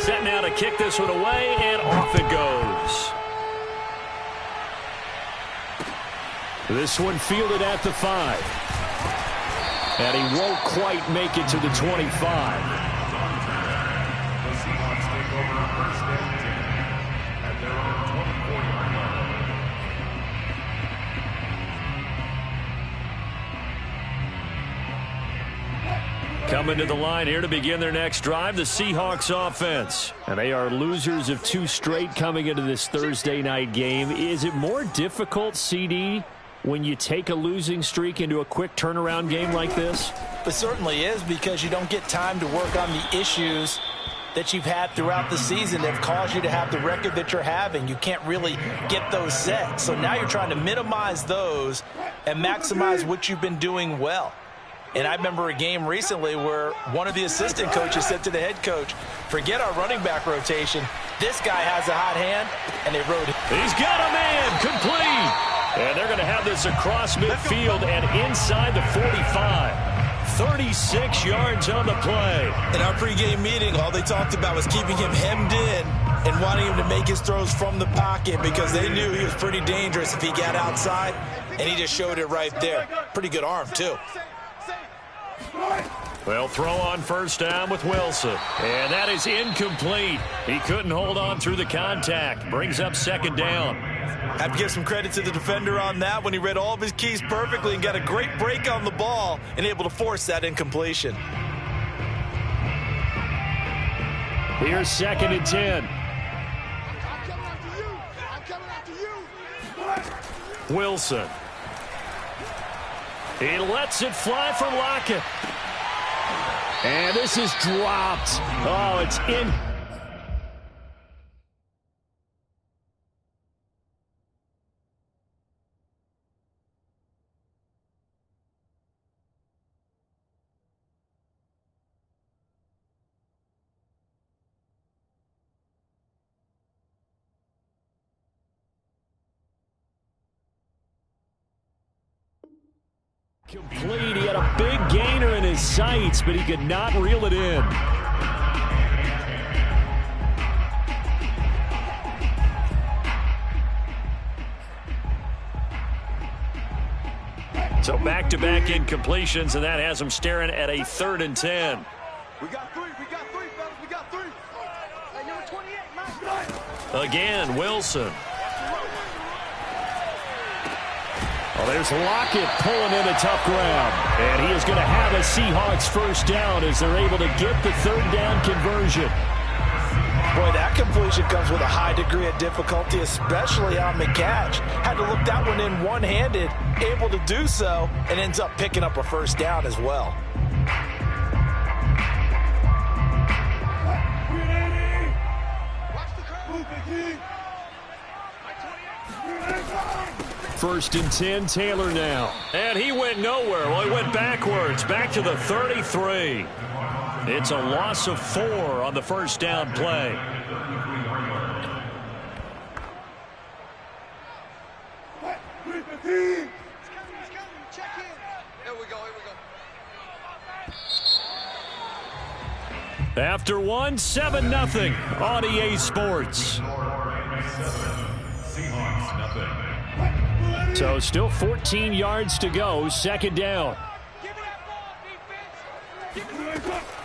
set now to kick this one away, and off it goes. This one fielded at the 5. And he won't quite make it to the 25. Coming to the line here to begin their next drive, the Seahawks offense. And they are losers of 2 straight coming into this Thursday night game. Is it more difficult, CD, when you take a losing streak into a quick turnaround game like this? It certainly is, because you don't get time to work on the issues that you've had throughout the season that have caused you to have the record that you're having. You can't really get those set. So now you're trying to minimize those and maximize what you've been doing well. And I remember a game recently where one of the assistant coaches said to the head coach, forget our running back rotation. This guy has a hot hand, and they rode it. He's got a man, complete. And they're going to have this across midfield and inside the 45. 36 yards on the play. In our pregame meeting, all they talked about was keeping him hemmed in and wanting him to make his throws from the pocket, because they knew he was pretty dangerous if he got outside, and he just showed it right there. Pretty good arm, too. They'll throw on first down with Wilson. And that is incomplete. He couldn't hold on through the contact. Brings up second down. Have to give some credit to the defender on that when he read all of his keys perfectly and got a great break on the ball and able to force that incompletion. Here's 2nd and 10. Wilson. He lets it fly for Lockett. And this is dropped. Oh, it's in. Complete. He had a big gainer in his sights, but he could not reel it in. So back-to-back incompletions, and that has him staring at a 3rd and 10. We got 3, fellas, we got 3. Hey, number 28, Again, Wilson. Well, there's Lockett pulling in a tough ground. And he is going to have a Seahawks first down as they're able to get the 3rd down conversion. Boy, that completion comes with a high degree of difficulty, especially on the catch. Had to look that one in one-handed, able to do so, and ends up picking up a first down as well. First and 10, Taylor now. And he went nowhere. Well, he went backwards, back to the 33. It's a loss of 4 on the first down play. After 1, 7-0 on EA Sports. So still 14 yards to go, 2nd down.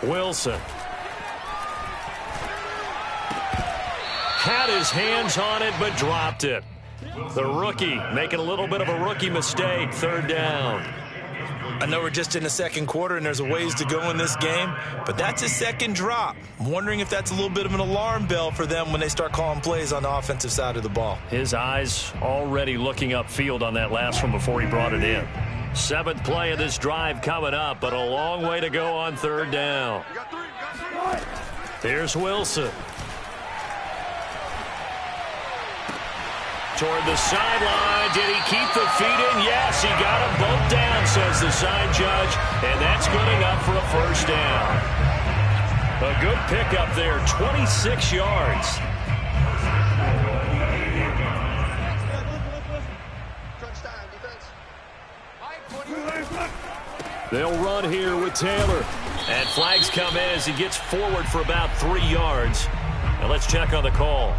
Wilson. Had his hands on it, but dropped it. The rookie making a little bit of a rookie mistake, 3rd down. I know we're just in the 2nd quarter and there's a ways to go in this game, but that's his 2nd drop. I'm wondering if that's a little bit of an alarm bell for them when they start calling plays on the offensive side of the ball. His eyes already looking upfield on that last one before he brought it in. 7th play of this drive coming up, but a long way to go on 3rd down. Here's Wilson. Toward the sideline. Did he keep the feet in? Yes, he got them both down, says the side judge. And that's good enough for a first down. A good pickup there, 26 yards. They'll run here with Taylor. And flags come in as he gets forward for about 3 yards. And let's check on the call.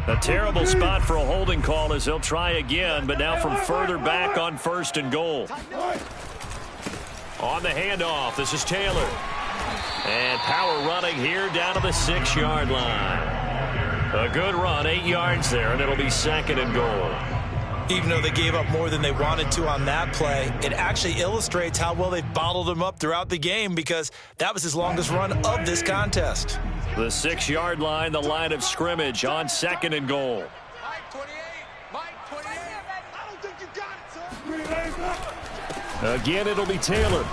A terrible spot for a holding call as they'll try again, but now from further back on 1st and goal. On the handoff, this is Taylor. And power running here down to the 6-yard line. A good run, 8 yards there, and it'll be 2nd and goal. Even though they gave up more than they wanted to on that play, it actually illustrates how well they've bottled him up throughout the game because that was his longest run of this contest. The 6-yard line, the line of scrimmage on 2nd and goal. Mike 28. Mike 28. I don't think you got it, son. Again, it'll be Taylor.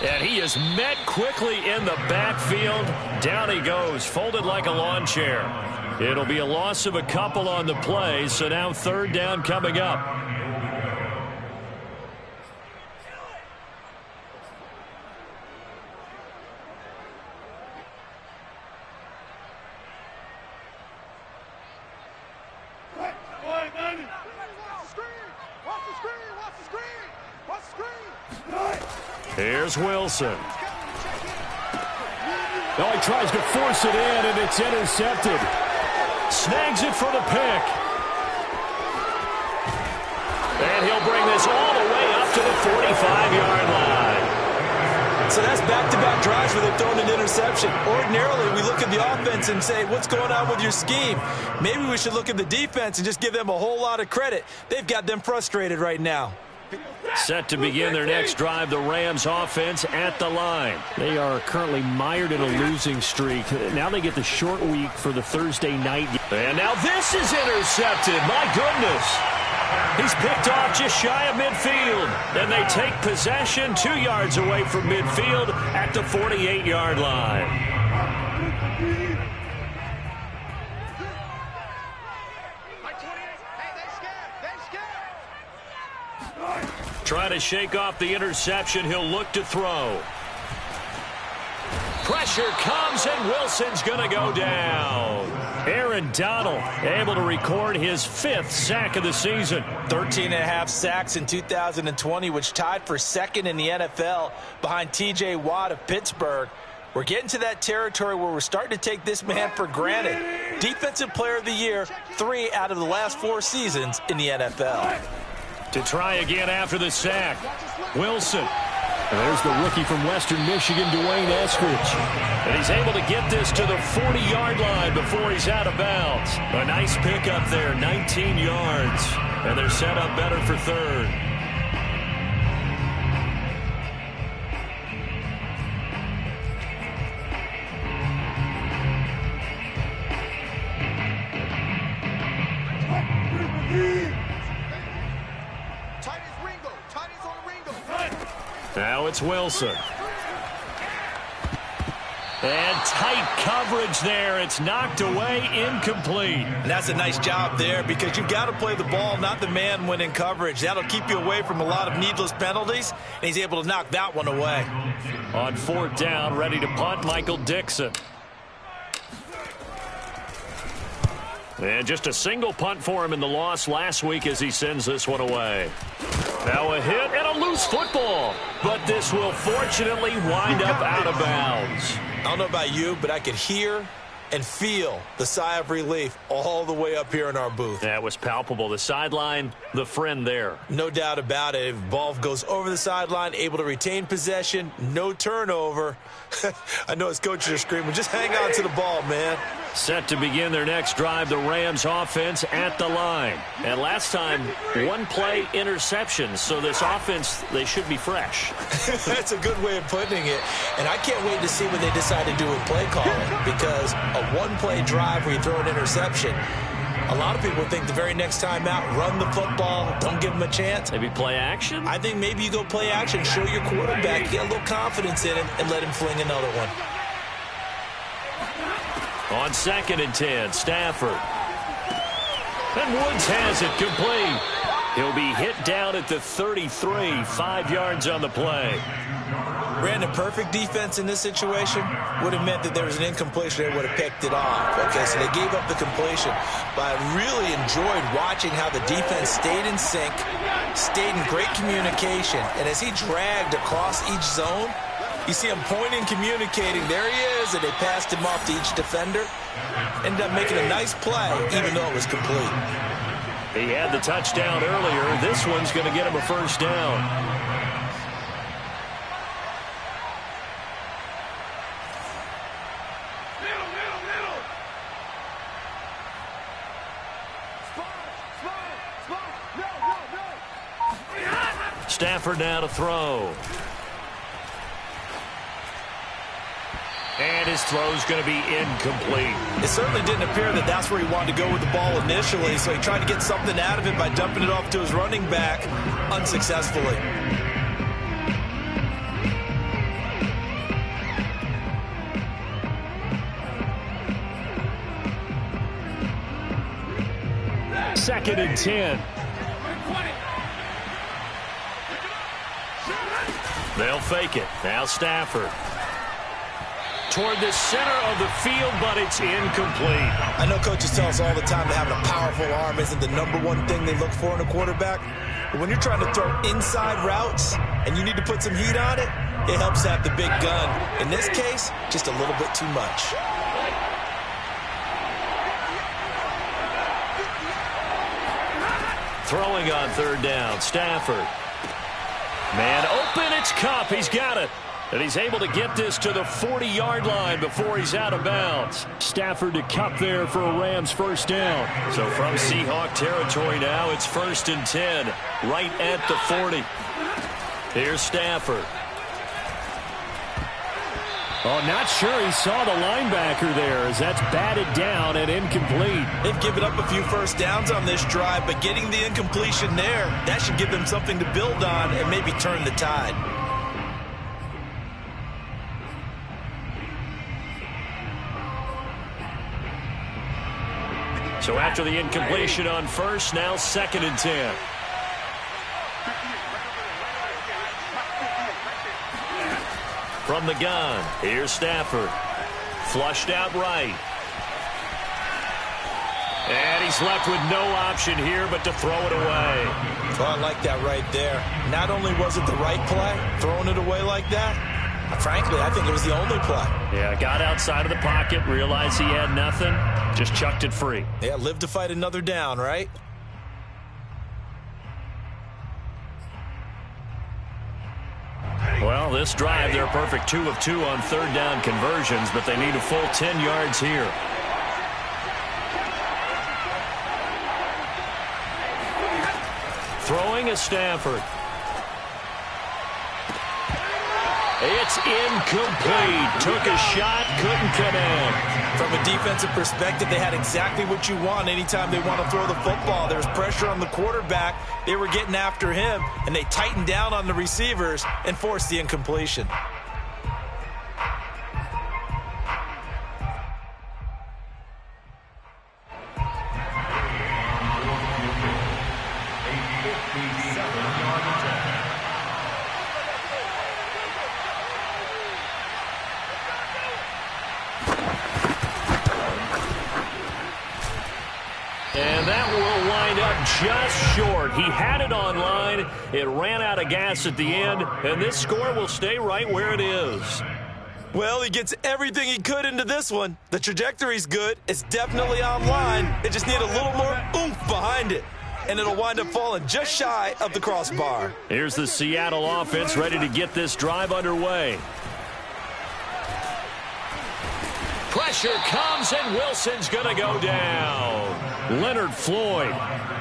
And he is met quickly in the backfield. Down he goes, folded like a lawn chair. It'll be a loss of a couple on the play, so now 3rd down coming up. Here's Wilson. Oh, he tries to force it in, and it's intercepted. Snags it for the pick. And he'll bring this all the way up to the 45-yard line. So that's back-to-back drives where they've thrown an interception. Ordinarily, we look at the offense and say, what's going on with your scheme? Maybe we should look at the defense and just give them a whole lot of credit. They've got them frustrated right now. Set to begin their next drive, the Rams offense at the line. They are currently mired in a losing streak. Now they get the short week for the Thursday night game. And now this is intercepted. My goodness. He's picked off just shy of midfield. Then they take possession 2 yards away from midfield at the 48-yard line. Trying to shake off the interception. He'll look to throw. Pressure comes, and Wilson's going to go down. Aaron Donald able to record his 5th sack of the season. 13.5 sacks in 2020, which tied for 2nd in the NFL behind T.J. Watt of Pittsburgh. We're getting to that territory where we're starting to take this man for granted. Defensive Player of the Year, 3 out of the last 4 seasons in the NFL. To try again after the sack, Wilson. And there's the rookie from Western Michigan, Dwayne Eskridge. And he's able to get this to the 40-yard line before he's out of bounds. A nice pickup there, 19 yards. And they're set up better for 3rd. Now it's Wilson. And tight coverage there. It's knocked away, incomplete. And that's a nice job there because you've got to play the ball, not the man when in coverage. That'll keep you away from a lot of needless penalties, and he's able to knock that one away. On 4th down, ready to punt, Michael Dixon. And just a single punt for him in the loss last week as he sends this one away. Now a hit and a loose football. But this will fortunately wind up out of bounds. I don't know about you, but I could hear and feel the sigh of relief all the way up here in our booth. That was palpable. The sideline, the friend there. No doubt about it. If ball goes over the sideline, able to retain possession, no turnover. I know his coaches are screaming, just hang on to the ball, man. Set to begin their next drive, the Rams offense at the line. And last time, 1-play interceptions. So this offense, they should be fresh. That's a good way of putting it. And I can't wait to see what they decide to do with play calling, because a 1-play drive where you throw an interception, a lot of people think the very next time out, run the football, don't give them a chance. Maybe play action? I think maybe you go play action, show your quarterback, get a little confidence in him, and let him fling another one. On 2nd and 10, Stafford. And Woods has it complete. He'll be hit down at the 33, 5 yards on the play. Brandon, perfect defense in this situation would have meant that there was an incompletion. They would have picked it off. Okay, so they gave up the completion. But I really enjoyed watching how the defense stayed in sync, stayed in great communication. And as he dragged across each zone, you see him pointing, communicating. There he is, and they passed him off to each defender. Ended up making a nice play, even though it was complete. He had the touchdown earlier. This one's going to get him a first down. Stafford now to throw. And his throw's going to be incomplete. It certainly didn't appear that that's where he wanted to go with the ball initially, so he tried to get something out of it by dumping it off to his running back unsuccessfully. Second and 10. They'll fake it. Now Stafford. Toward the center of the field, but it's incomplete. I know coaches tell us all the time that having a powerful arm isn't the #1 thing they look for in a quarterback. But when you're trying to throw inside routes and you need to put some heat on it, it helps have the big gun. In this case, just a little bit too much. Throwing on third down, Stafford. Man open, it's Kupp. He's got it. And he's able to get this to the 40-yard line before he's out of bounds. Stafford to Kupp there for a Rams first down. So from Seahawk territory now, it's 1st and 10, right at the 40. Here's Stafford. Oh, not sure he saw the linebacker there as that's batted down and incomplete. They've given up a few first downs on this drive, but getting the incompletion there, that should give them something to build on and maybe turn the tide. So after the incompletion on first, now 2nd and 10. From the gun, here's Stafford. Flushed out right. And he's left with no option here but to throw it away. Oh, I like that right there. Not only was it the right play, throwing it away like that, frankly, I think it was the only play. Yeah, got outside of the pocket, realized he had nothing, just chucked it free. Yeah, live to fight another down, right? Well, this drive, they're a perfect 2 of 2 on third down conversions, but they need a full 10 yards here. Throwing is Stafford. It's incomplete. Took a shot, couldn't connect. From a defensive perspective, they had exactly what you want anytime they want to throw the football. There's pressure on the quarterback. They were getting after him, and they tightened down on the receivers and forced the incompletion. And that will wind up just short. He had it on line. It ran out of gas at the end, and this score will stay right where it is. Well, he gets everything he could into this one. The trajectory's good. It's definitely on line. They just need a little more oomph behind it, and it'll wind up falling just shy of the crossbar. Here's the Seattle offense ready to get this drive underway. Pressure comes, and Wilson's going to go down. Leonard Floyd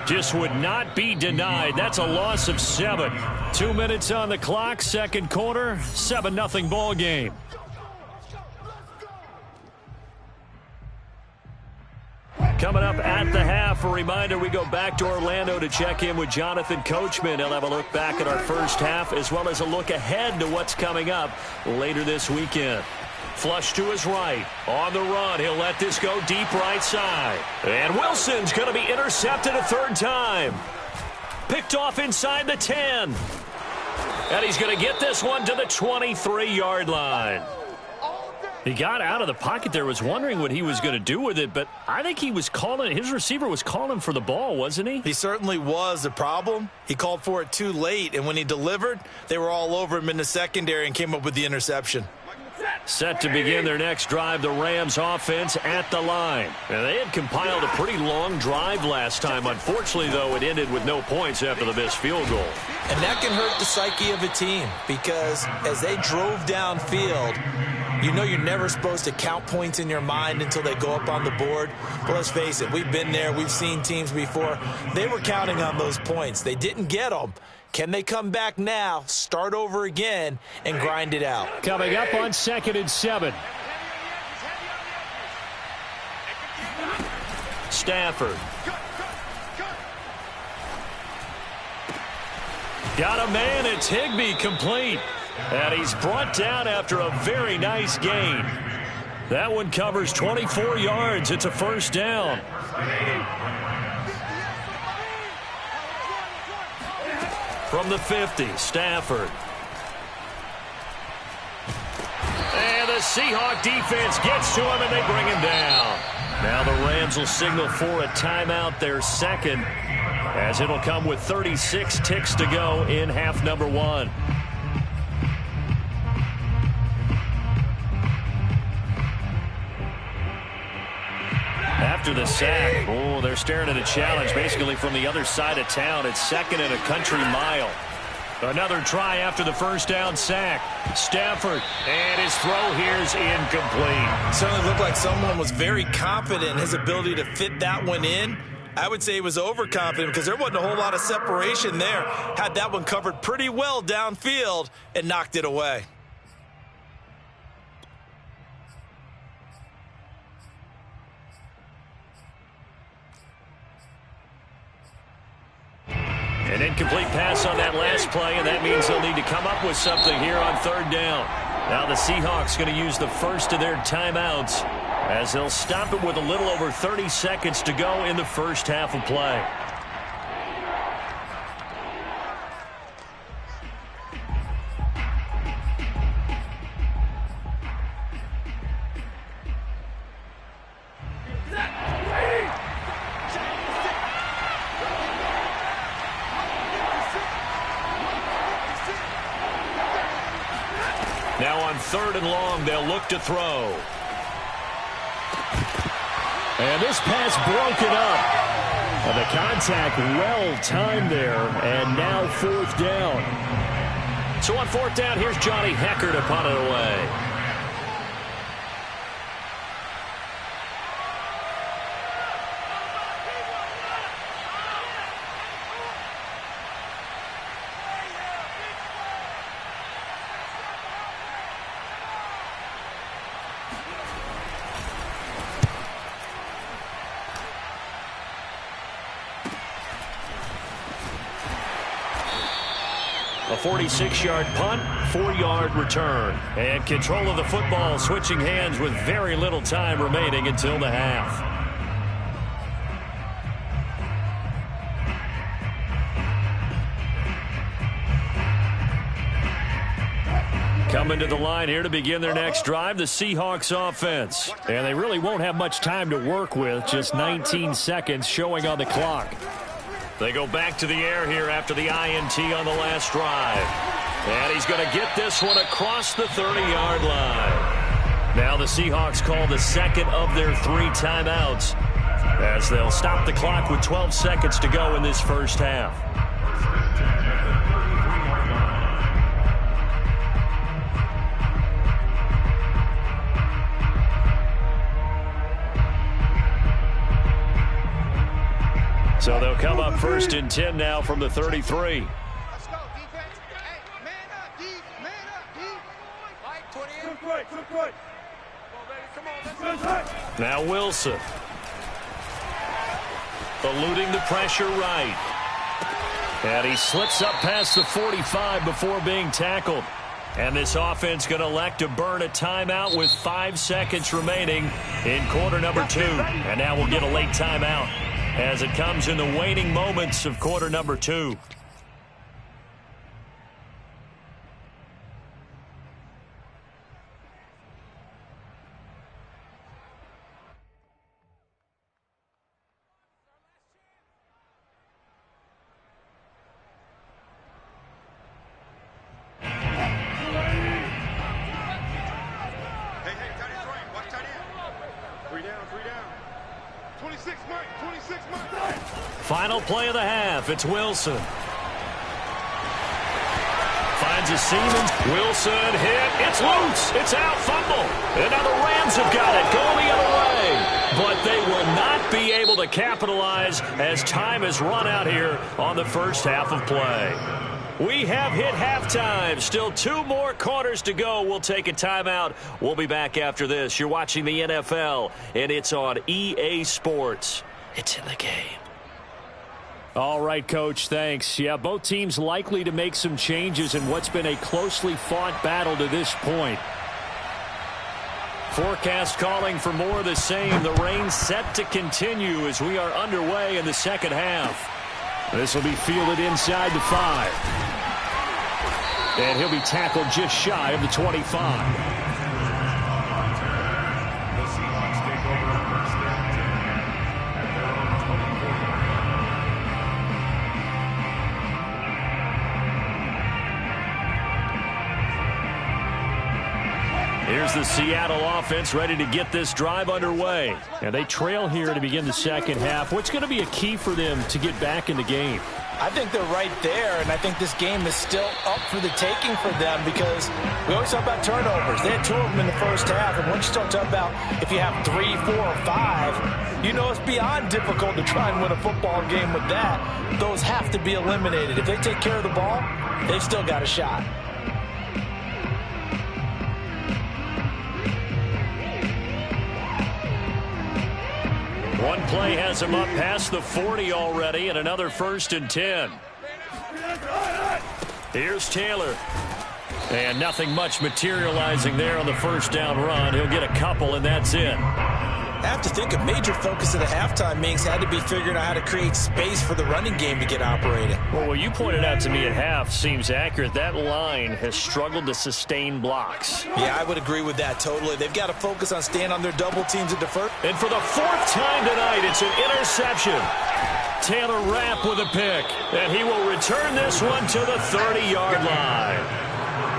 just would not be denied. That's a loss of 7. 2 minutes on the clock, second quarter, 7-0 ball game. Coming up at the half, a reminder, we go back to Orlando to check in with Jonathan Coachman. He'll have a look back at our first half as well as a look ahead to what's coming up later this weekend. Flush to his right. On the run, he'll let this go deep right side. And Wilson's going to be intercepted a third time. Picked off inside the 10. And he's going to get this one to the 23-yard line. He got out of the pocket there, was wondering what he was going to do with it, but I think he was calling, his receiver was calling for the ball, wasn't he? He certainly was. The problem, he called for it too late, and when he delivered, they were all over him in the secondary and came up with the interception. Set to begin their next drive, the Rams offense at the line. And they had compiled a pretty long drive last time. Unfortunately, though, it ended with no points after the missed field goal. And that can hurt the psyche of a team because as they drove downfield, you know you're never supposed to count points in your mind until they go up on the board. But let's face it, we've been there. We've seen teams before. They were counting on those points. They didn't get them. Can they come back now, start over again, and grind it out? Coming up on 2nd and 7. Stafford. Got a man, it's Higbee, complete. And he's brought down after a very nice gain. That one covers 24 yards. It's a first down. From the 50, Stafford. And the Seahawk defense gets to him, and they bring him down. Now the Rams will signal for a timeout, their second, as it'll come with 36 ticks to go in half number 1. After the sack, oh, they're staring at a challenge basically from the other side of town. It's 2nd and a country mile. Another try after the first down sack. Stafford, and his throw here's incomplete. Certainly looked like someone was very confident in his ability to fit that one in. I would say he was overconfident because there wasn't a whole lot of separation there. Had that one covered pretty well downfield and knocked it away. An incomplete pass on that last play, and that means they'll need to come up with something here on 3rd down. Now the Seahawks going to use the first of their timeouts as they'll stop it with a little over 30 seconds to go in the first half of play. Now on 3rd and long, they'll look to throw. And this pass broken up. The contact well timed there, and now 4th down. So on 4th down, here's Johnny Hekker to punt it away. A 46-yard punt, 4-yard return. And control of the football switching hands with very little time remaining until the half. Coming to the line here to begin their next drive, the Seahawks offense. And they really won't have much time to work with, just 19 seconds showing on the clock. They go back to the air here after the INT on the last drive. And he's going to get this one across the 30-yard line. Now the Seahawks call the second of their 3 timeouts as they'll stop the clock with 12 seconds to go in this first half. So they'll come up 1st and 10 now from the 33. Let's go, defense. Hey, man up, D. Man up, D. Mike, 28. Good. Come on, let's go. Now Wilson. Eluding the pressure right. And he slips up past the 45 before being tackled. And this offense going to elect to burn a timeout with 5 seconds remaining in quarter number 2. And now we'll get a late timeout as it comes in the waning moments of quarter number 2. Final play of the half. It's Wilson. Finds a Siemens. Wilson hit. It's loose. It's out. Fumble. And now the Rams have got it. Going the other way. But they will not be able to capitalize as time has run out here on the first half of play. We have hit halftime. Still 2 more quarters to go. We'll take a timeout. We'll be back after this. You're watching the NFL, and it's on EA Sports. It's in the game. All right, Coach, thanks. Yeah, both teams likely to make some changes in what's been a closely fought battle to this point. Forecast calling for more of the same. The rain set to continue as we are underway in the second half. This will be fielded inside the 5. And he'll be tackled just shy of the 25. Here's the Seattle offense ready to get this drive underway. And they trail here to begin the second half. What's going to be a key for them to get back in the game? I think they're right there, and I think this game is still up for the taking for them because we always talk about turnovers. They had 2 of them in the first half, and once you start talking about if you have 3, 4, or 5, you know it's beyond difficult to try and win a football game with that. Those have to be eliminated. If they take care of the ball, they've still got a shot. One play has him up past the 40 already, and another 1st and 10. Here's Taylor. And nothing much materializing there on the first down run. He'll get a couple, and that's it. I have to think a major focus of the halftime meetings had to be figuring out how to create space for the running game to get operating. Well, what you pointed out to me at half seems accurate. That line has struggled to sustain blocks. Yeah, I would agree with that totally. They've got to focus on staying on their double teams at the first. And for the 4th time tonight, it's an interception. Taylor Rapp with a pick, and he will return this one to the 30-yard line.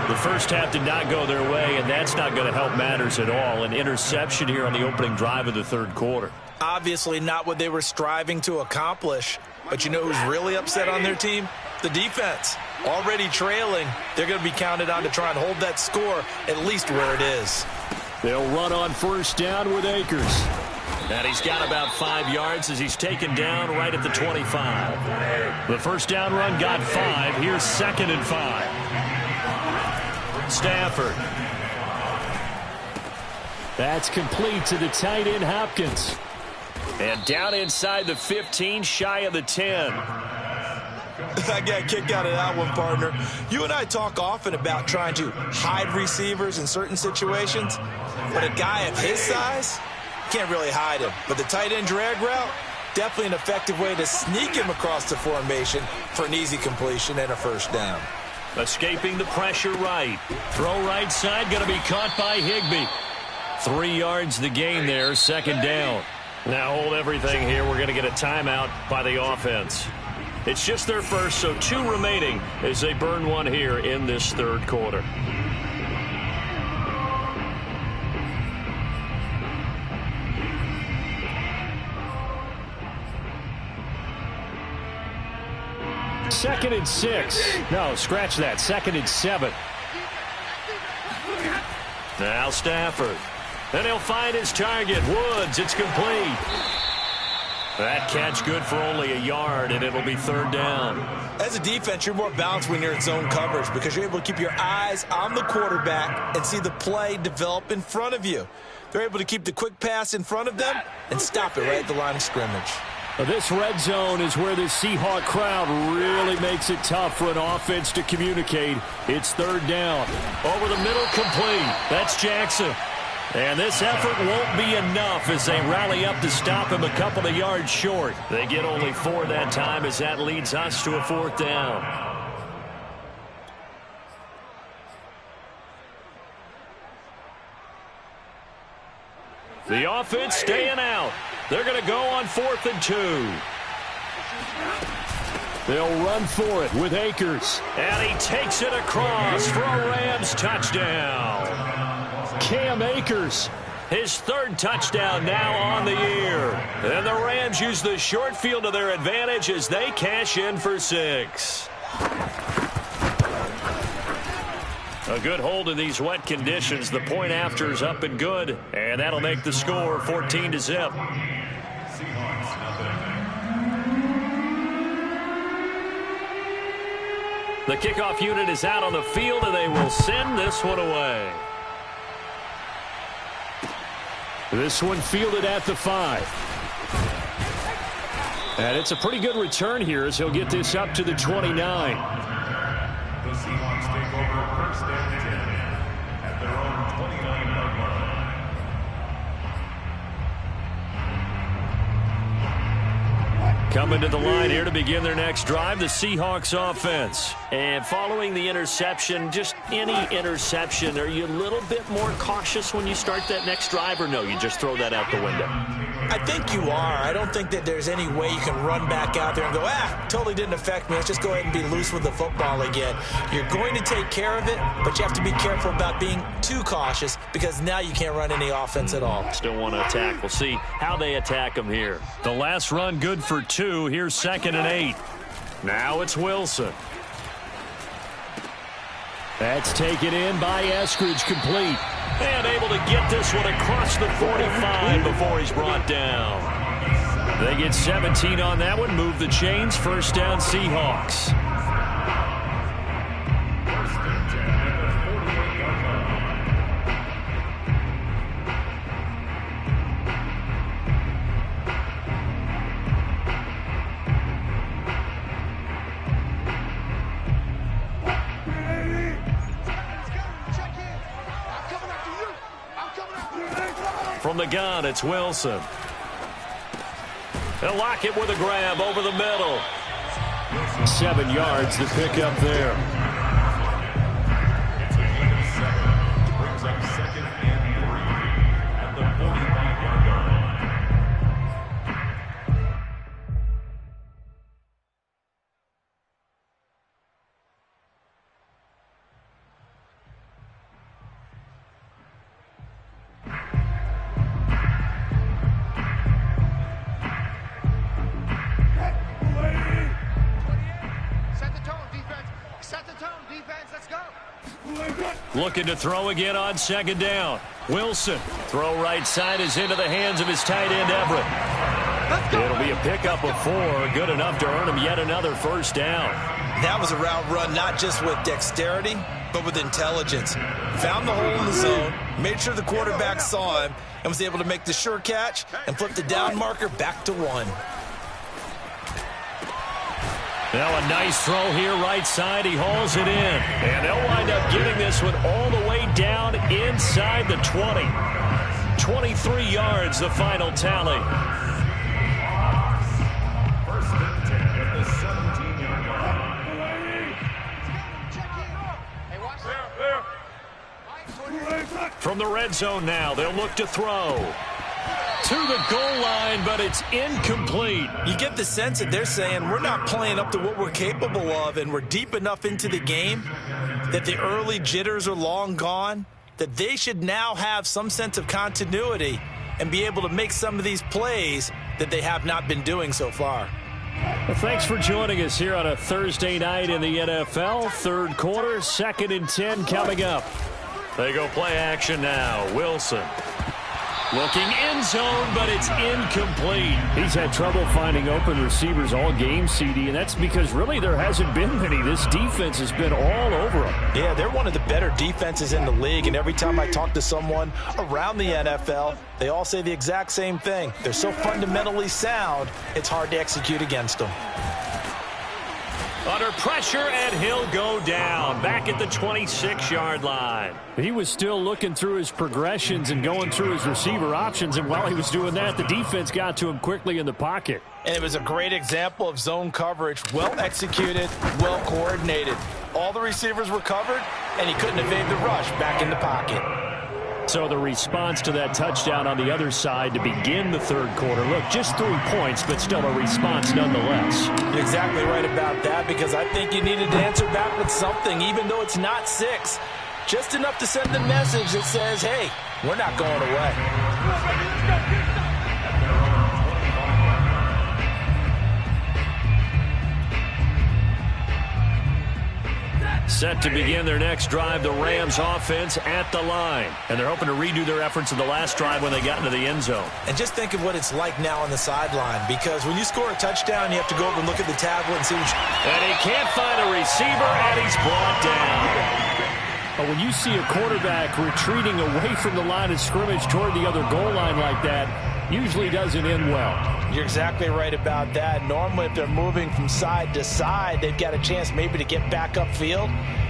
The first half did not go their way, and that's not going to help matters at all. An interception here on the opening drive of the third quarter. Obviously not what they were striving to accomplish. But you know who's really upset on their team? The defense. Already trailing. They're going to be counted on to try and hold that score at least where it is. They'll run on first down with Akers. And he's got about 5 yards as he's taken down right at the 25. The first down run got 5. Here's 2nd and 5. Stafford. That's complete to the tight end, Hopkins. And down inside the 15, shy of the 10. I got a kick out of that one, partner. You and I talk often about trying to hide receivers in certain situations, but a guy of his size can't really hide him. But the tight end drag route, definitely an effective way to sneak him across the formation for an easy completion and a first down. Escaping the pressure right. Throw right side, going to be caught by Higbee. 3 yards the gain there, 2nd down. Now hold everything here. We're going to get a timeout by the offense. It's just their first, so 2 remaining as they burn one here in this third quarter. Second and 6. No, scratch that. 2nd and 7. Now Stafford. And he'll find his target. Woods. It's complete. That catch good for only a yard, and it'll be 3rd down. As a defense, you're more balanced when you're in zone coverage because you're able to keep your eyes on the quarterback and see the play develop in front of you. They're able to keep the quick pass in front of them and stop it right at the line of scrimmage. This red zone is where the Seahawk crowd really makes it tough for an offense to communicate. It's 3rd down. Over the middle, complete. That's Jackson. And this effort won't be enough as they rally up to stop him a couple of yards short. They get only 4 that time as that leads us to a 4th down. The offense staying out. They're going to go on 4th and 2. They'll run for it with Akers. And he takes it across for a Rams touchdown. Cam Akers His third touchdown now on the year. And the Rams use the short field to their advantage as they cash in for 6. A good hold in these wet conditions. The point after is up and good. And that'll make the score 14-0. The kickoff unit is out on the field, and they will send this one away. This one fielded at the 5. And it's a pretty good return here as he'll get this up to the 29. The Seahawks take over first and 10 at their own 29-yard line. Coming to the line here to begin their next drive, the Seahawks offense. And following the interception, just any interception, are you a little bit more cautious when you start that next drive, or no, you just throw that out the window? I think you are. I don't think that there's any way you can run back out there and go, totally didn't affect me. Let's just go ahead and be loose with the football again. You're going to take care of it, but you have to be careful about being too cautious because now you can't run any offense at all. Still want to attack. We'll see how they attack them here. The last run good for 2. Here's 2nd and 8. Now it's Wilson. That's taken in by Eskridge, complete. And able to get this one across the 45 before he's brought down. They get 17 on that one, move the chains, first down Seahawks. From the gun, it's Wilson. They'll lock it with a grab over the middle. 7 yards to pick up there. Brings up 2nd and 3 at the 45-yard line. Looking to throw again on 2nd down. Wilson. Throw right side is into the hands of his tight end, Everett. It'll be a pickup of 4. Good enough to earn him yet another first down. That was a route run not just with dexterity, but with intelligence. Found the hole in the zone, made sure the quarterback saw him, and was able to make the sure catch and flip the down marker back to 1. Now a nice throw here right side. He hauls it in. And they'll wind up getting this one all the way down inside the 20. 23 yards, the final tally. First and 10 at the 17-yard line. From the red zone now, they'll look to throw. To the goal line, but it's incomplete. You get the sense that they're saying we're not playing up to what we're capable of, and we're deep enough into the game that the early jitters are long gone, that they should now have some sense of continuity and be able to make some of these plays that they have not been doing so far. Well, thanks for joining us here on a Thursday night in the NFL. Third quarter, 2nd and 10 coming up. They go play action now. Wilson. Looking end zone, but it's incomplete. He's had trouble finding open receivers all game, CD, and that's because really there hasn't been many. This defense has been all over them. Yeah, they're one of the better defenses in the league, and every time I talk to someone around the NFL, they all say the exact same thing. They're so fundamentally sound, it's hard to execute against them. Under pressure, and he'll go down. Back at the 26-yard line. He was still looking through his progressions and going through his receiver options, and while he was doing that, the defense got to him quickly in the pocket. And it was a great example of zone coverage. Well executed, well coordinated. All the receivers were covered, and he couldn't evade the rush back in the pocket. So the response to that touchdown on the other side to begin the third quarter. Look, just 3 points, but still a response nonetheless. You're exactly right about that, because I think you needed to answer back with something, even though it's not 6. just enough to send the message that says, hey, we're not going away. Set to begin their next drive, the Rams offense at the line. And they're hoping to redo their efforts in the last drive when they got into the end zone. And just think of what it's like now on the sideline, because when you score a touchdown, you have to go over and look at the tablet and see what And he can't find a receiver, and he's brought down. But when you see a quarterback retreating away from the line of scrimmage toward the other goal line like that, usually doesn't end well. You're exactly right about that. Normally, if they're moving from side to side, they've got a chance maybe to get back upfield.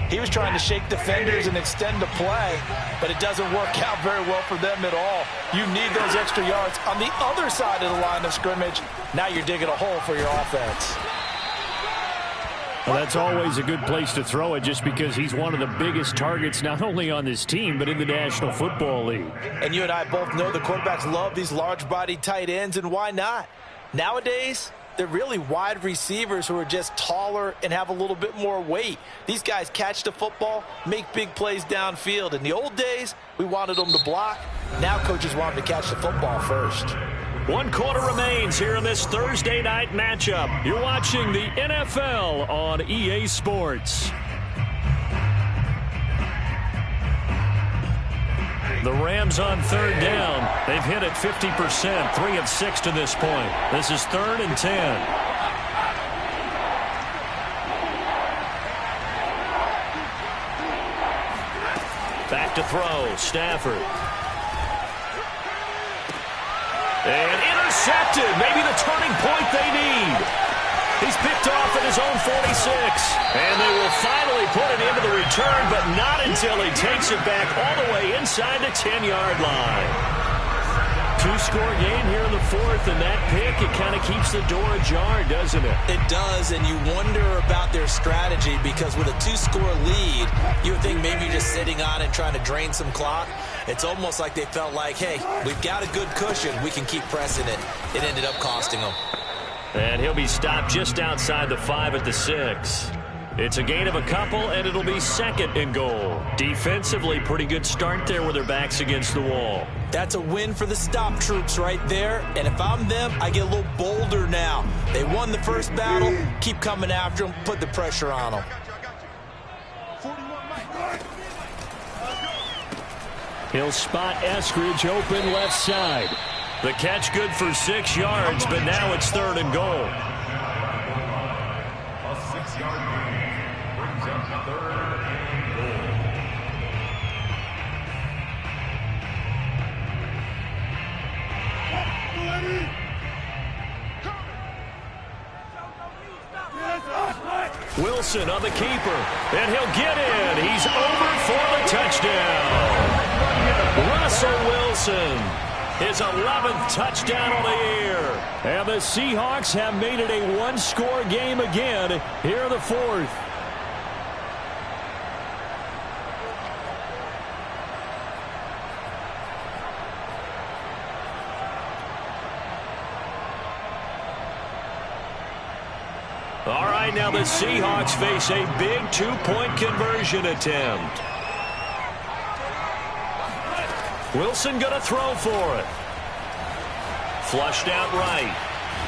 He was trying to shake defenders and extend the play, but it doesn't work out very well for them at all. You need those extra yards on the other side of the line of scrimmage. Now you're digging a hole for your offense. Well, that's always a good place to throw it, just because he's one of the biggest targets not only on this team but in the National Football League. And you and I both know the quarterbacks love these large-bodied tight ends, and why not? Nowadays, they're really wide receivers who are just taller and have a little bit more weight. These guys catch the football, make big plays downfield. In the old days, we wanted them to block. Now coaches want them to catch the football first. 1 quarter remains here in this Thursday night matchup. You're watching the NFL on EA Sports. The Rams on 3rd down. They've hit it 50%, 3 of 6 to this point. This is 3rd and 10. Back to throw, Stafford. And intercepted, maybe the turning point they need. He's picked off at his own 46. And they will finally put it into the return, but not until he takes it back all the way inside the 10-yard line. 2-score game here in the 4th, and that pick, it kind of keeps the door ajar, doesn't it? It does, and you wonder about their strategy, because with a 2-score lead, you would think maybe you're just sitting on and trying to drain some clock. It's almost like they felt like, hey, we've got a good cushion. We can keep pressing it. It ended up costing them. And he'll be stopped just outside the 5 at the 6. It's a gain of a couple, and it'll be 2nd and goal. Defensively, pretty good start there with their backs against the wall. That's a win for the stop troops right there. And if I'm them, I get a little bolder now. They won the first battle. Keep coming after them. Put the pressure on them. He'll spot Eskridge open left side. The catch good for 6 yards, but now it's 3rd and goal. A 6-yard gain brings up 3rd and goal. Wilson on the keeper, and he'll get in. He's over for the touchdown. Russell Wilson, his 11th touchdown on the year. And the Seahawks have made it a 1-score game again here in the 4th. All right, now the Seahawks face a big 2-point conversion attempt. Wilson going to throw for it. Flushed out right.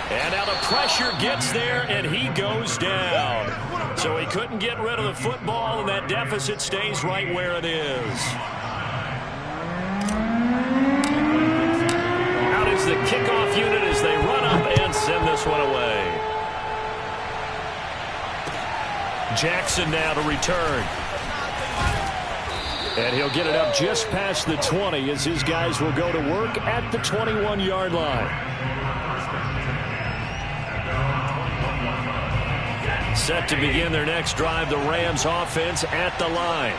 And now the pressure gets there, and he goes down. So he couldn't get rid of the football, and that deficit stays right where it is. Out is the kickoff unit as they run up and send this one away. Jackson now to return. And he'll get it up just past the 20 as his guys will go to work at the 21-yard line. Set to begin their next drive, the Rams offense at the line.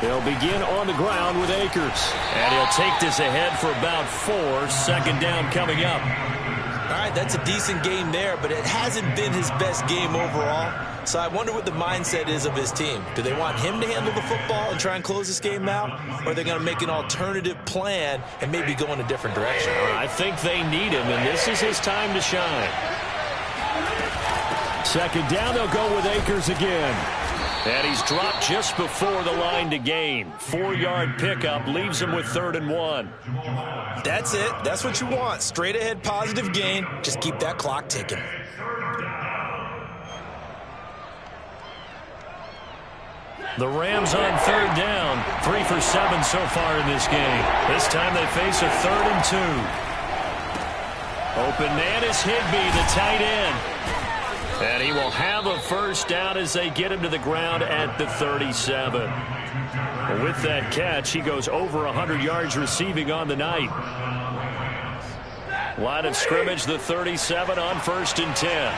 They'll begin on the ground with Akers. And he'll take this ahead for about 4. 2nd down coming up. All right, that's a decent game there, but it hasn't been his best game overall. So I wonder what the mindset is of his team. Do they want him to handle the football and try and close this game out? Or are they going to make an alternative plan and maybe go in a different direction? I think they need him, and this is his time to shine. Second down, they'll go with Akers again. And he's dropped just before the line to gain. 4-yard pickup leaves him with 3rd and 1. That's it. That's what you want. Straight ahead positive gain. Just keep that clock ticking. The Rams on 3rd down. 3 for 7 so far in this game. This time they face a 3rd and 2. Open man is Higbee, the tight end. And he will have a first down as they get him to the ground at the 37. With that catch, he goes over 100 yards receiving on the night. Line of scrimmage, the 37 on 1st and 10.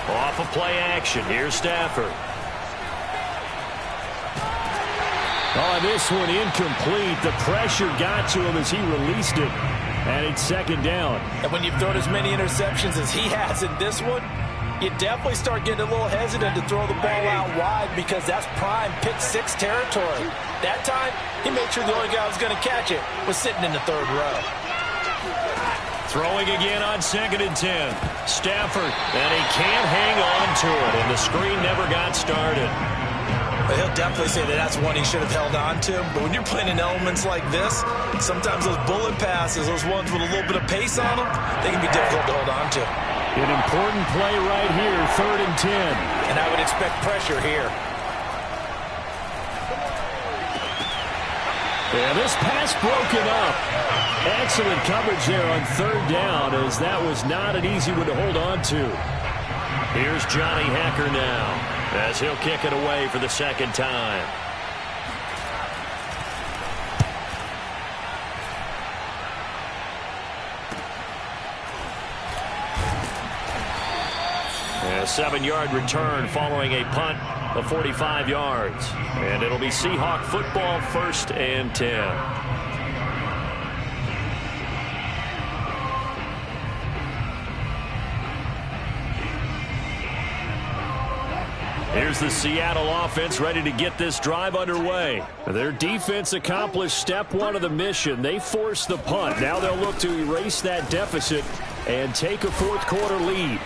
Off of play action. Here's Stafford. Oh, this one incomplete. The pressure got to him as he released it. And it's 2nd down. And when you've thrown as many interceptions as he has in this one, you definitely start getting a little hesitant to throw the ball out wide because that's prime pick 6 territory. That time, he made sure the only guy who was going to catch it was sitting in the 3rd row. Throwing again on 2nd and 10. Stafford, and he can't hang on to it, and the screen never got started. But he'll definitely say that that's one he should have held on to. But when you're playing in elements like this, sometimes those bullet passes, those ones with a little bit of pace on them, they can be difficult to hold on to. An important play right here, 3rd and 10. And I would expect pressure here. Yeah, this pass broken up. Excellent coverage there on 3rd down, as that was not an easy one to hold on to. Here's Johnny Hekker now, as he'll kick it away for the 2nd time. A 7-yard return following a punt of 45 yards. And it'll be Seahawk football, 1st and 10. Here's the Seattle offense ready to get this drive underway. Their defense accomplished step 1 of the mission. They forced the punt. Now they'll look to erase that deficit and take a 4th quarter lead.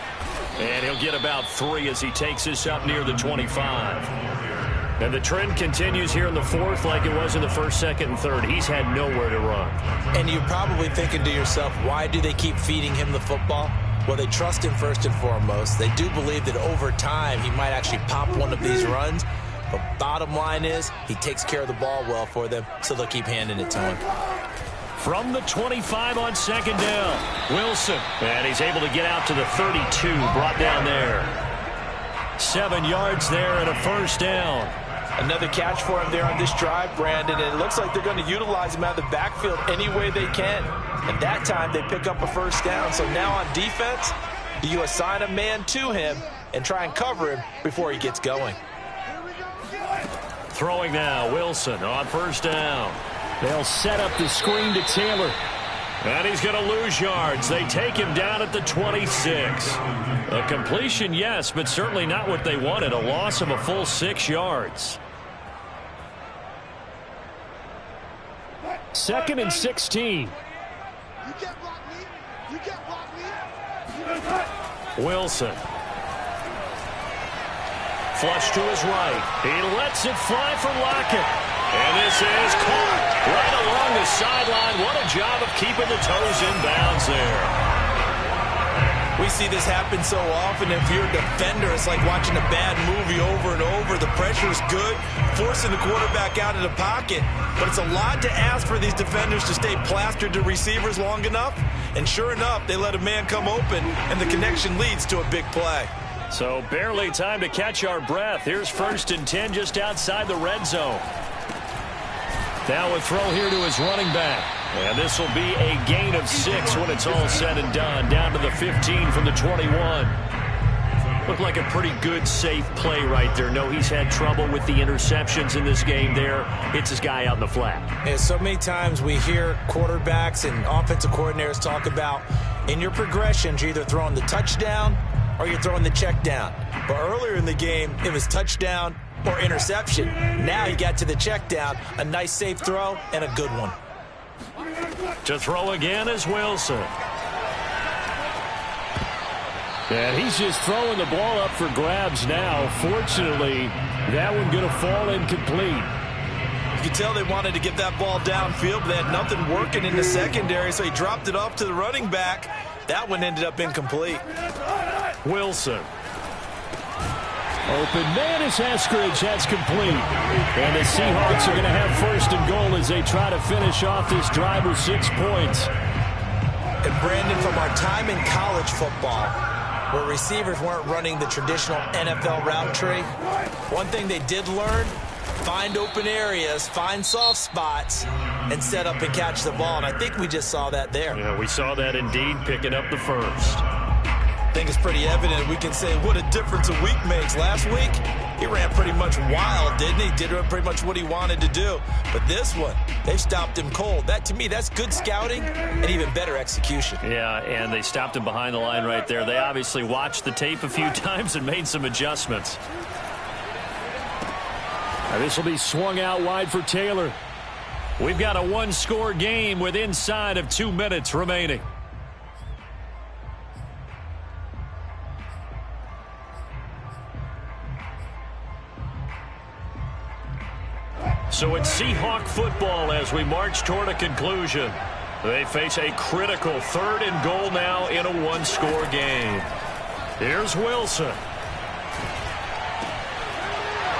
And he'll get about 3 as he takes this up near the 25. And the trend continues here in the 4th like it was in the 1st, 2nd, and 3rd. He's had nowhere to run. And you're probably thinking to yourself, why do they keep feeding him the football? Well, they trust him first and foremost. They do believe that over time he might actually pop one of these runs. But bottom line is he takes care of the ball well for them, so they'll keep handing it to him. From the 25 on 2nd down, Wilson. And he's able to get out to the 32, brought down there. 7 yards there and a 1st down. Another catch for him there on this drive, Brandon, and it looks like they're going to utilize him out of the backfield any way they can. And that time they pick up a 1st down. So now on defense, do you assign a man to him and try and cover him before he gets going? Throwing now, Wilson on 1st down. They'll set up the screen to Taylor. And he's going to lose yards. They take him down at the 26. A completion, yes, but certainly not what they wanted. A loss of a full 6 yards. 2nd and 16. Wilson. Flush to his right. He lets it fly for Lockett. And this is caught right along the sideline. What a job of keeping the toes in bounds there. We see this happen so often. If you're a defender, it's like watching a bad movie over and over. The pressure's good, forcing the quarterback out of the pocket. But it's a lot to ask for these defenders to stay plastered to receivers long enough. And sure enough, they let a man come open, and the connection leads to a big play. So barely time to catch our breath. Here's 1st and 10 just outside the red zone. Now a throw here to his running back. And this will be a gain of 6 when it's all said and done. Down to the 15 from the 21. Looked like a pretty good, safe play right there. No, he's had trouble with the interceptions in this game there. Hits his guy out in the flat. And so many times we hear quarterbacks and offensive coordinators talk about in your progressions, you're either throwing the touchdown or you're throwing the check down. But earlier in the game, it was touchdown or interception. Now he got to the check down. A nice safe throw and a good one. To throw again is Wilson. And he's just throwing the ball up for grabs now. Fortunately, that one going to fall incomplete. You can tell they wanted to get that ball downfield, but they had nothing working in the secondary, so he dropped it off to the running back. That one ended up incomplete. Wilson. Open man is Eskridge. That's complete. And the Seahawks are going to have first and goal as they try to finish off this drive with 6 points. And Brandon, from our time in college football, where receivers weren't running the traditional NFL route tree, one thing they did learn, find open areas, find soft spots, and set up and catch the ball. And I think we just saw that there. Yeah, we saw that indeed, picking up the first. I think it's pretty evident. We can say what a difference a week makes. Last week, he ran pretty much wild, didn't he? Did pretty much what he wanted to do. But this one, they stopped him cold. That, to me, that's good scouting and even better execution. Yeah, and they stopped him behind the line right there. They obviously watched the tape a few times and made some adjustments. Now, this will be swung out wide for Taylor. We've got a one-score game with inside of 2 minutes remaining. So it's Seahawk football as we march toward a conclusion. They face a critical third and goal now in a one-score game. Here's Wilson.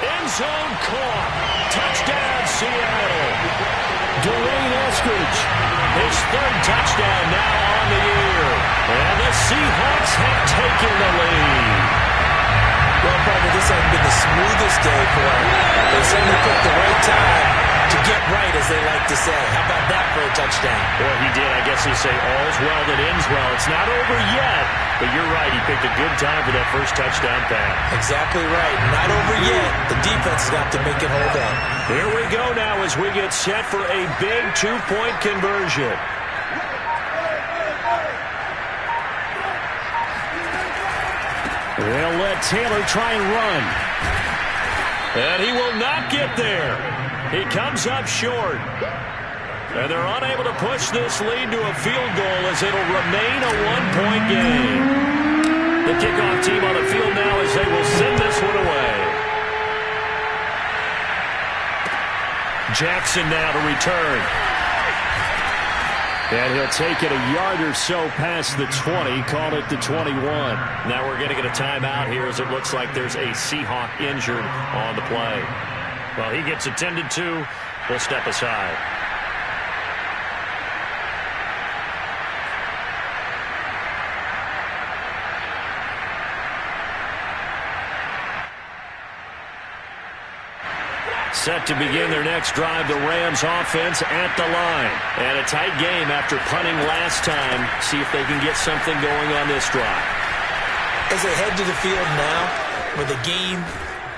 End zone caught. Touchdown, Seattle. Dwayne Eskridge, his third touchdown now on the year. And the Seahawks have taken the lead. Well, probably this hasn't been the smoothest day for him. They certainly picked the right time to get right, as they like to say. How about that for a touchdown? Well, he did. I guess they say all's well that ends well. It's not over yet, but you're right. He picked a good time for that first touchdown pass. Exactly right. Not over yet. The defense has got to make it hold up. Here we go now as we get set for a big two-point conversion. They'll let Taylor try and run. And he will not get there. He comes up short. And they're unable to push this lead to a field goal as it'll remain a one-point game. The kickoff team on the field now as they will send this one away. Jackson now to return. And he'll take it a yard or so past the 20, call it the 21. Now we're going to get a timeout here as it looks like there's a Seahawk injured on the play. Well, he gets attended to. We'll step aside. Set to begin their next drive, the Rams offense at the line. And a tight game after punting last time. See if they can get something going on this drive. As they head to the field now, with the game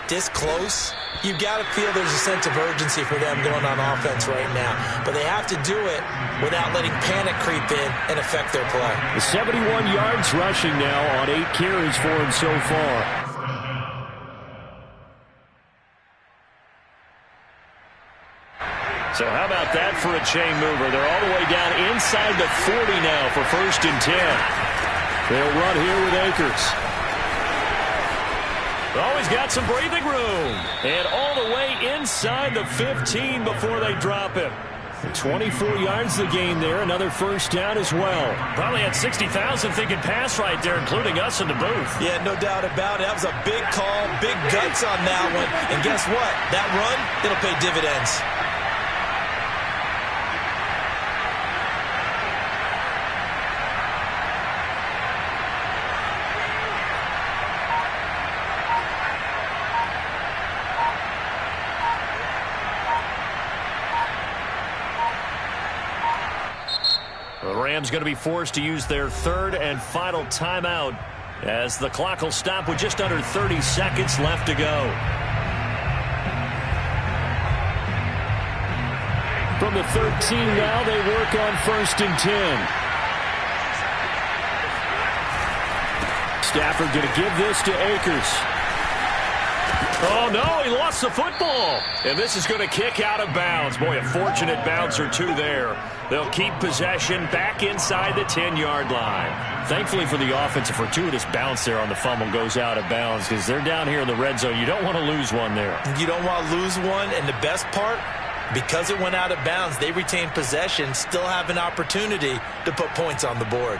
this close, you've got to feel there's a sense of urgency for them going on offense right now. But they have to do it without letting panic creep in and affect their play. 71 yards rushing now on 8 carries for him so far. So how about that for a chain mover? They're all the way down inside the 40 now for 1st and 10. They'll run here with Akers. Always got some breathing room. And all the way inside the 15 before they drop him. 24 yards the gain there. Another first down as well. Probably had 60,000 thinking pass right there, including us in the booth. Yeah, no doubt about it. That was a big call, big guts on that one. And guess what? That run, it'll pay dividends. The Rams going to be forced to use their third and final timeout as the clock will stop with just under 30 seconds left to go. From the 13 now, they work on 1st and 10. Stafford going to give this to Akers. Oh, no, he lost the football. And this is going to kick out of bounds. Boy, a fortunate bounce or two there. They'll keep possession back inside the 10-yard line. Thankfully for the offense, a fortuitous bounce there on the fumble goes out of bounds because they're down here in the red zone. You don't want to lose one there. You don't want to lose one, and the best part, because it went out of bounds, they retain possession, still have an opportunity to put points on the board.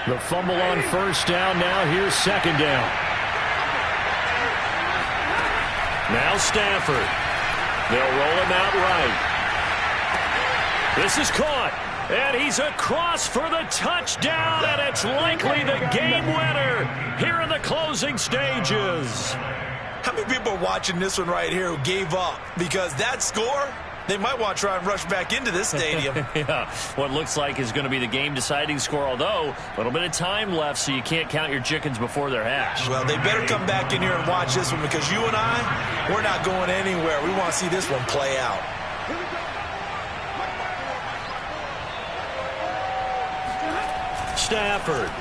The fumble on first down. Now here's second down. Now Stafford. They'll roll him out right. This is caught. And he's across for the touchdown. And it's likely the game winner here in the closing stages. How many people are watching this one right here who gave up? Because that score, they might want to try and rush back into this stadium. Yeah, what looks like is going to be the game-deciding score, although a little bit of time left, so you can't count your chickens before they're hatched. Well, they better come back in here and watch this one because you and I, we're not going anywhere. We want to see this one play out. Stafford.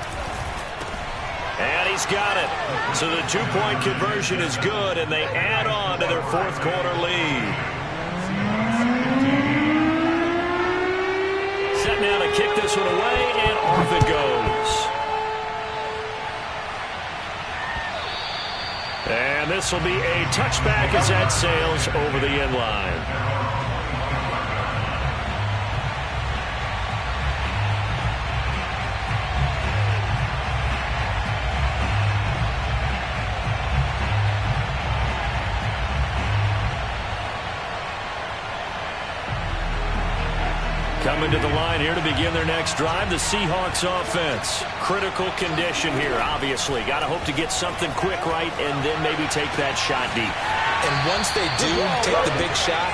And he's got it. So the two-point conversion is good, and they add on to their fourth-quarter lead. Set now to kick this one away, and off it goes. And this will be a touchback as that sails over the end line. Coming to the line here to begin their next drive, the Seahawks offense. Critical condition here, obviously. Got to hope to get something quick right and then maybe take that shot deep. And once they do take the big shot,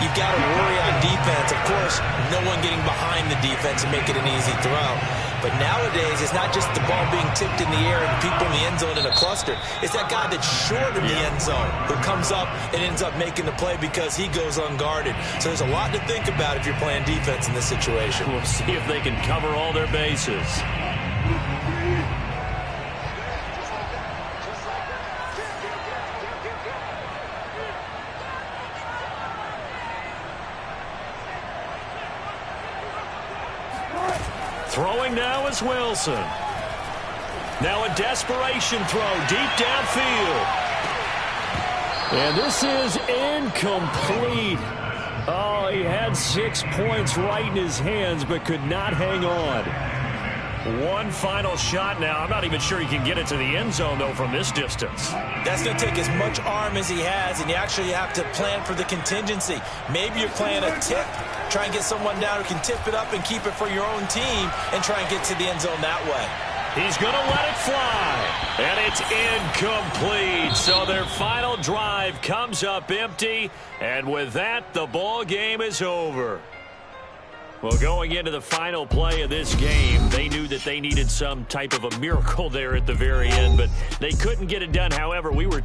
you've got to worry on defense. Of course, no one getting behind the defense and make it an easy throw. But nowadays, it's not just the ball being tipped in the air and people in the end zone in a cluster. It's that guy that's short of the end zone who comes up and ends up making the play because he goes unguarded. So there's a lot to think about if you're playing defense in this situation. We'll see if they can cover all their bases. Throwing now is Wilson. Now a desperation throw deep downfield. And this is incomplete. Oh, he had 6 points right in his hands but could not hang on. One final shot now. I'm not even sure he can get it to the end zone, though, from this distance. That's going to take as much arm as he has, and you actually have to plan for the contingency. Maybe you're playing a tip. Try and get someone down who can tip it up and keep it for your own team and try and get to the end zone that way. He's going to let it fly, and it's incomplete. So their final drive comes up empty, and with that, the ball game is over. Well, going into the final play of this game, they knew that they needed some type of a miracle there at the very end, but they couldn't get it done. However, we were